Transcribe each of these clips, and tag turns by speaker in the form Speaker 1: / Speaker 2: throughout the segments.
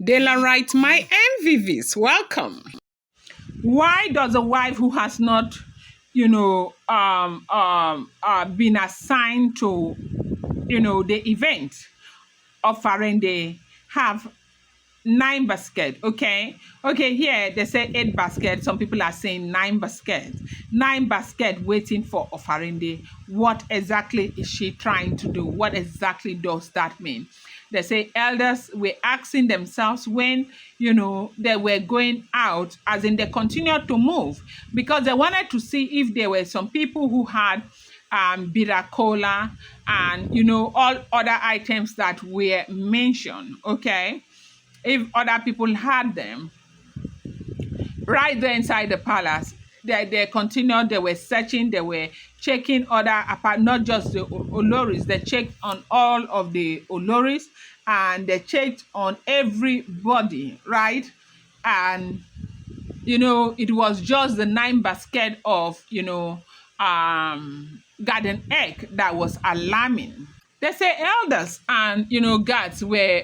Speaker 1: Daylight, my MVVs, welcome. Why does a wife who has not, been assigned to, the event of OFARENDE have 9 baskets? Okay, here they say 8 baskets. Some people are saying 9 baskets. 9 baskets waiting for OFARENDE. What exactly is she trying to do? What exactly does that mean? They say elders were asking themselves when, they were going out, as in they continued to move, because they wanted to see if there were some people who had bitter cola and, all other items that were mentioned, okay? If other people had them right there inside the palace, they continued, they were searching, they were checking other apart, not just the Oloris, they checked on all of the Oloris and they checked on everybody, right? And, it was just the 9 basket of, garden egg that was alarming. They say elders and, guards were,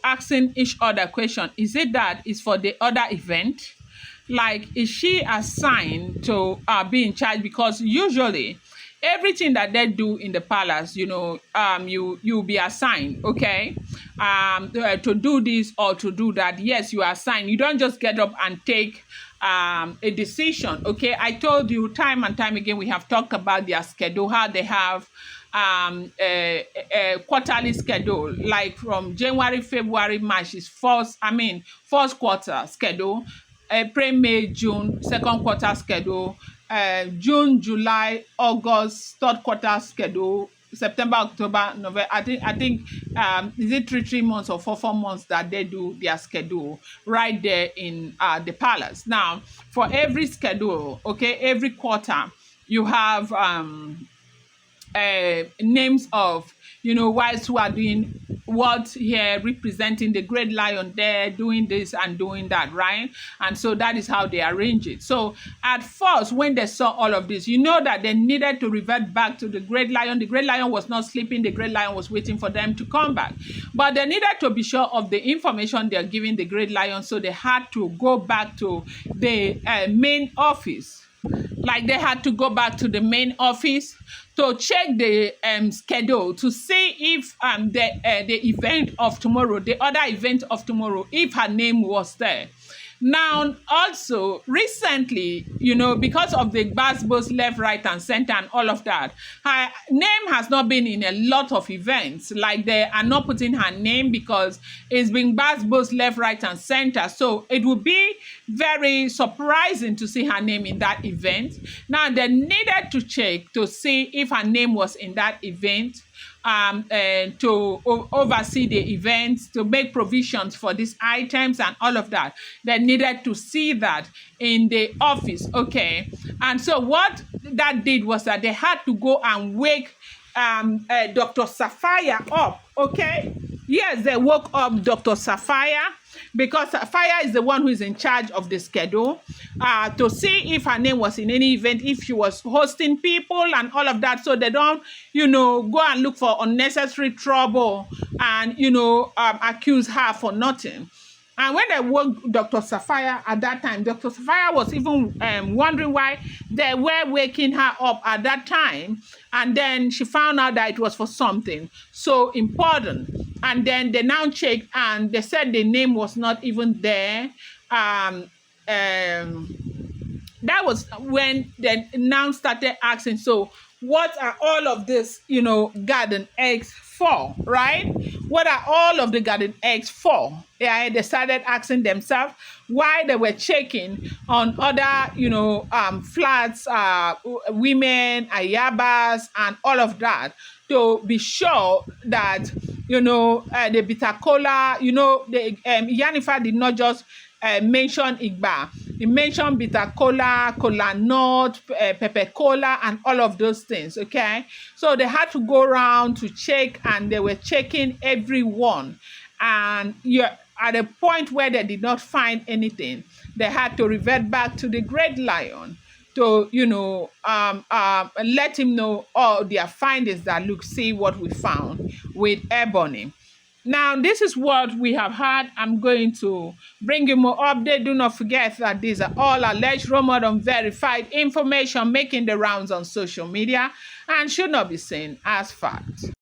Speaker 1: asking each other question. Is it that is for the other event? Like, is she assigned to be in charge? Because usually everything that they do in the palace, you'll be assigned, okay? To do this or to do that. Yes, you are assigned. You don't just get up and take a decision, okay? I told you time and time again, we have talked about their schedule, how they have a quarterly schedule, like from January, February, March is first quarter schedule, April, May, June, second quarter schedule, June, July, August, third quarter schedule, September, October, November. I think is it 3 months or 4 months that they do their schedule right there in the palace. Now, for every schedule, okay, every quarter, you have names of wives who are doing what here, representing the great lion there, doing this and doing that, right? And so that is how they arrange it. So at first, when they saw all of this, that they needed to revert back to the great lion. The great lion was not sleeping. The great lion was waiting for them to come back. But they needed to be sure of the information they're giving the great lion. So they had to go back to the main office. Like they had to go back to the main office to check the schedule to see if the event of tomorrow, the other event of tomorrow, if her name was there. Now, also, recently, because of the Ìgbagbá left, right, and center and all of that, her name has not been in a lot of events. Like, they are not putting her name because it's been Ìgbagbá left, right, and center. So it would be very surprising to see her name in that event. Now, they needed to check to see if her name was in that event, and to oversee the events, to make provisions for these items and all of that. They needed to see that in the office, okay? And so what that did was that they had to go and wake Dr. Sapphire up, okay? Yes, they woke up Dr. Sapphire, because Sapphire is the one who is in charge of the schedule, to see if her name was in any event, if she was hosting people and all of that, so they don't, go and look for unnecessary trouble and, accuse her for nothing. And when they woke Dr. Sapphire at that time, Dr. Sapphire was even wondering why they were waking her up at that time. And then she found out that it was for something so important. And then they now checked and they said the name was not even there. That was when they now started asking, so what are all of this, garden eggs for, right? What are all of the garden eggs for? Yeah, they started asking themselves why they were checking on other, flats, women, ayabas, and all of that to be sure that, the bitter cola, Yanifa did not just mention Ìgbagbá. He mentioned bitter cola, cola nut, pepper cola, and all of those things, okay? So they had to go around to check, and they were checking everyone. And at a point where they did not find anything, they had to revert back to the great lion to, let him know all their findings, that look, see what we found with Ebony. Now, this is what we have had. I'm going to bring you more update. Do not forget that these are all alleged, rumored, unverified information making the rounds on social media and should not be seen as fact.